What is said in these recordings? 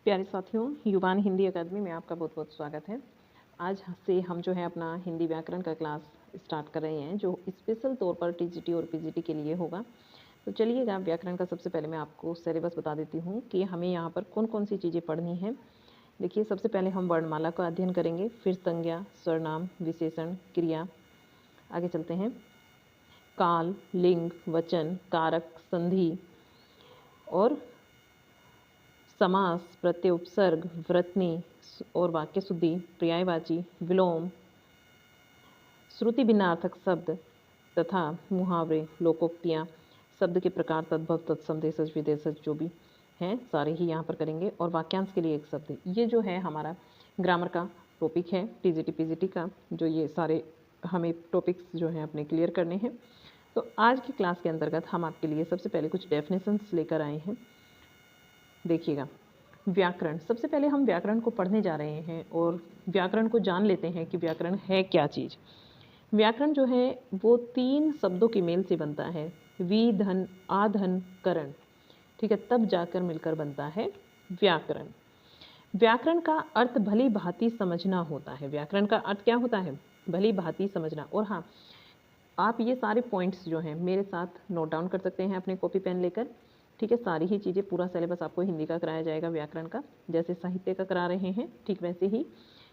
प्यारे साथियों, युवान हिंदी अकादमी में आपका बहुत बहुत स्वागत है। आज से हम जो है अपना हिंदी व्याकरण का क्लास स्टार्ट कर रहे हैं, जो स्पेशल तौर पर टीजीटी और पीजीटी के लिए होगा। तो चलिएगा, व्याकरण का सबसे पहले मैं आपको सिलेबस बता देती हूँ कि हमें यहाँ पर कौन कौन सी चीज़ें पढ़नी हैं। देखिए, सबसे पहले हम वर्णमाला का अध्ययन करेंगे, फिर संज्ञा, सर्वनाम, विशेषण, क्रिया। आगे चलते हैं, काल, लिंग, वचन, कारक, संधि और समास, प्रत्यय, उपसर्ग, वृत्तनी और वाक्य शुद्धि, पर्यायवाची, विलोम, श्रुति भिन्नार्थक शब्द तथा मुहावरे, लोकोक्तियाँ, शब्द के प्रकार, तद्भव, तत्सम, देशज, विदेशज जो भी हैं सारे ही यहाँ पर करेंगे। और वाक्यांश के लिए एक शब्द, ये जो है हमारा ग्रामर का टॉपिक है, टीजीटी पीजीटी का, जो ये सारे हमें टॉपिक्स जो हैं अपने क्लियर करने हैं। तो आज की क्लास के अंतर्गत हम आपके लिए सबसे पहले कुछ डेफिनेशंस लेकर आए हैं। देखिएगा, व्याकरण, सबसे पहले हम व्याकरण को पढ़ने जा रहे हैं और व्याकरण को जान लेते हैं कि व्याकरण है क्या चीज़। व्याकरण जो है वो 3 शब्दों के मेल से बनता है, वि धन आधन करण, ठीक है, तब जाकर मिलकर बनता है व्याकरण। व्याकरण का अर्थ भली भांति समझना होता है। व्याकरण का अर्थ क्या होता है? भली भांति समझना। और हाँ, आप ये सारे पॉइंट्स जो हैं मेरे साथ नोट डाउन कर सकते हैं अपने कॉपी पेन लेकर, ठीक है। सारी ही चीज़ें, पूरा सिलेबस आपको हिंदी का कराया जाएगा, व्याकरण का जैसे साहित्य का करा रहे हैं, ठीक वैसे ही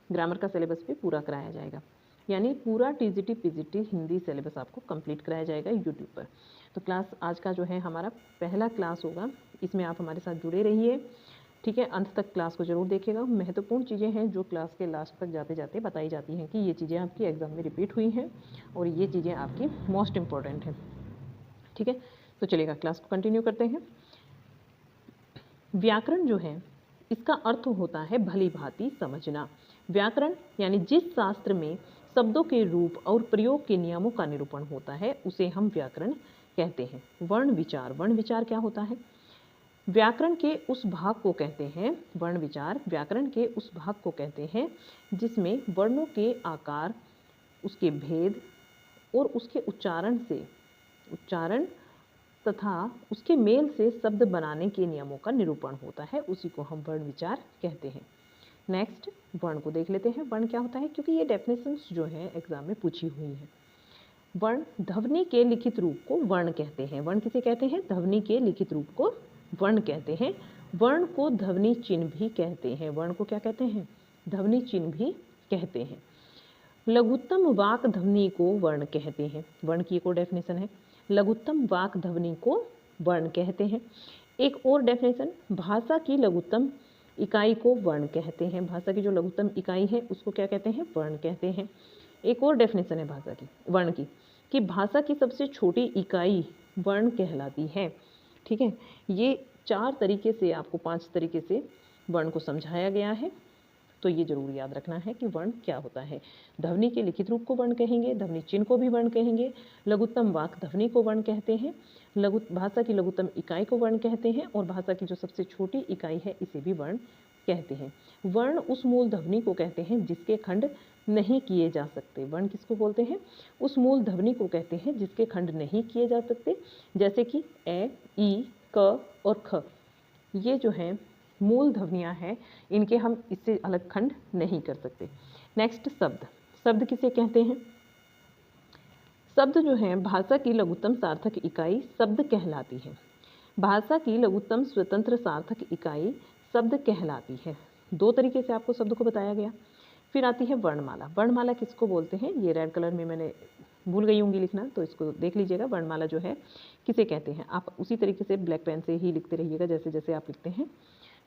ग्रामर का सिलेबस भी पूरा कराया जाएगा। यानी पूरा टीजीटी पीजीटी हिंदी सिलेबस आपको कंप्लीट कराया जाएगा यूट्यूब पर। तो क्लास आज का जो है हमारा पहला क्लास होगा, इसमें आप हमारे साथ जुड़े रहिए, ठीक है। अंत तक क्लास को जरूर देखिएगा। महत्वपूर्ण चीज़ें हैं जो क्लास के लास्ट तक जाते जाते बताई जाती हैं कि ये चीज़ें आपकी एग्जाम में रिपीट हुई हैं और ये चीज़ें आपकी मोस्ट इम्पॉर्टेंट हैं, ठीक है। तो चलिएगा, क्लास को कंटिन्यू करते हैं। व्याकरण जो है इसका अर्थ होता है भली भांति समझना। व्याकरण यानी जिस शास्त्र में शब्दों के रूप और प्रयोग के नियमों का निरूपण होता है उसे हम व्याकरण कहते हैं। वर्ण विचार, वर्ण विचार क्या होता है? व्याकरण के उस भाग को कहते हैं, वर्ण विचार व्याकरण के उस भाग को कहते हैं जिसमें वर्णों के आकार, उसके भेद और उसके उच्चारण तथा उसके मेल से शब्द बनाने के नियमों का निरूपण होता है, उसी को हम वर्ण विचार कहते हैं। नेक्स्ट, वर्ण को देख लेते हैं। वर्ण क्या होता है, क्योंकि ये डेफिनेशंस जो है एग्जाम में पूछी हुई है। वर्ण, ध्वनि के लिखित रूप को वर्ण कहते हैं। वर्ण किसे कहते हैं? ध्वनि के लिखित रूप को वर्ण कहते हैं। वर्ण को ध्वनि चिन्ह भी कहते हैं। वर्ण को क्या कहते हैं? ध्वनि चिन्ह भी कहते हैं। लघुत्तम वाक ध्वनि को वर्ण कहते हैं। वर्ण की एक और डेफिनेशन है, लघुत्तम वाक ध्वनि को वर्ण कहते हैं। एक और डेफिनेशन, भाषा की लघुत्तम इकाई को वर्ण कहते हैं। भाषा की जो लघुत्तम इकाई है उसको क्या कहते हैं? वर्ण कहते हैं। एक और डेफिनेशन है भाषा की, वर्ण की, कि भाषा की सबसे छोटी इकाई वर्ण कहलाती है, ठीक है। ये 4 तरीके से, आपको 5 तरीके से वर्ण को समझाया गया है, तो ये जरूर याद रखना है कि वर्ण क्या होता है। ध्वनि के लिखित रूप को वर्ण कहेंगे, ध्वनि चिन्ह को भी वर्ण कहेंगे, लघुत्तम वाक ध्वनि को वर्ण कहते हैं, भाषा की लघुत्तम इकाई को वर्ण कहते हैं, और भाषा की जो सबसे छोटी इकाई है इसे भी वर्ण कहते हैं। वर्ण उस मूल ध्वनि को कहते हैं जिसके खंड नहीं किए जा सकते। वर्ण किसको बोलते हैं? उस मूल ध्वनि को कहते हैं जिसके खंड नहीं किए जा सकते, जैसे कि ए, ई, क और ख। ये जो है मूल ध्वनियाँ हैं, इनके हम इससे अलग खंड नहीं कर सकते। नेक्स्ट, शब्द, शब्द किसे कहते हैं? शब्द जो है भाषा की लघुत्तम सार्थक इकाई शब्द कहलाती है। भाषा की लघुत्तम स्वतंत्र सार्थक इकाई शब्द कहलाती है। 2 तरीके से आपको शब्द को बताया गया। फिर आती है वर्णमाला। वर्णमाला किसको बोलते हैं? ये रेड कलर में मैंने भूल गई होंगी लिखना, तो इसको देख लीजिएगा। वर्णमाला जो है किसे कहते हैं? आप उसी तरीके से ब्लैक पेन से ही लिखते रहिएगा जैसे जैसे आप लिखते हैं,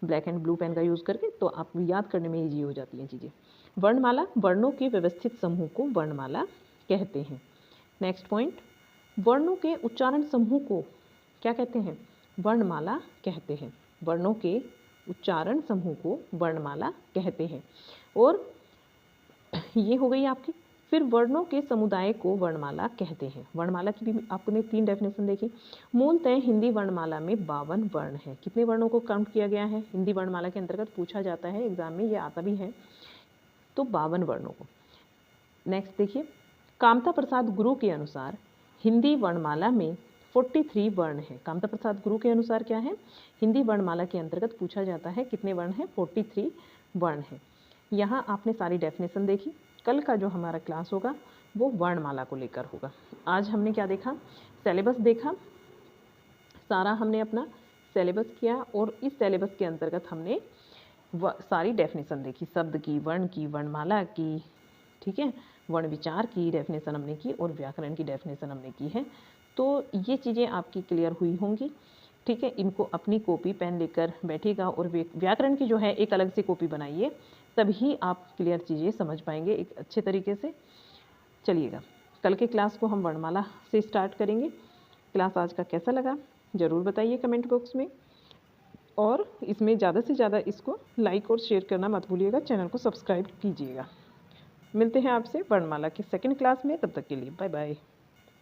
ब्लैक एंड ब्लू पेन का यूज़ करके, तो आप याद करने में ईजी हो जाती हैं चीज़ें। वर्णमाला, वर्णों के व्यवस्थित समूह को वर्णमाला कहते हैं। नेक्स्ट पॉइंट, वर्णों के उच्चारण समूह को क्या कहते हैं? वर्णमाला कहते हैं। वर्णों के उच्चारण समूह को वर्णमाला कहते हैं। और ये हो गई आपकी। फिर वर्णों के समुदाय को वर्णमाला कहते हैं। वर्णमाला की भी आपने 3 डेफिनेशन देखी। मूलतः हिंदी वर्णमाला में 52 वर्ण हैं। कितने वर्णों को काउंट किया गया है? हिंदी वर्णमाला के अंतर्गत पूछा जाता है, एग्जाम में ये आता भी है, तो 52 वर्णों को। नेक्स्ट देखिए, कामता प्रसाद गुरु के अनुसार हिंदी वर्णमाला में 43 वर्ण हैं। कामता प्रसाद गुरु के अनुसार क्या है, हिंदी वर्णमाला के अंतर्गत पूछा जाता है कितने वर्ण हैं, 43 वर्ण हैं। यहाँ आपने सारी डेफिनेशन देखी। कल का जो हमारा क्लास होगा वो वर्णमाला को लेकर होगा। आज हमने क्या देखा, सिलेबस देखा, सारा हमने अपना सिलेबस किया और इस सिलेबस के अंतर्गत हमने सारी डेफिनेशन देखी, शब्द की, वर्ण की, वर्णमाला की, ठीक है, वर्ण विचार की डेफिनेशन हमने की और व्याकरण की डेफिनेशन हमने की है। तो ये चीज़ें आपकी क्लियर हुई होंगी, ठीक है। इनको अपनी कॉपी पेन लेकर बैठिएगा और व्याकरण की जो है एक अलग से कॉपी बनाइए, तभी आप क्लियर चीज़ें समझ पाएंगे एक अच्छे तरीके से। चलिएगा, कल के क्लास को हम वर्णमाला से स्टार्ट करेंगे। क्लास आज का कैसा लगा ज़रूर बताइए कमेंट बॉक्स में, और इसमें ज़्यादा से ज़्यादा इसको लाइक और शेयर करना मत भूलिएगा, चैनल को सब्सक्राइब कीजिएगा। मिलते हैं आपसे वर्णमाला के सेकंड क्लास में, तब तक के लिए बाय बाय।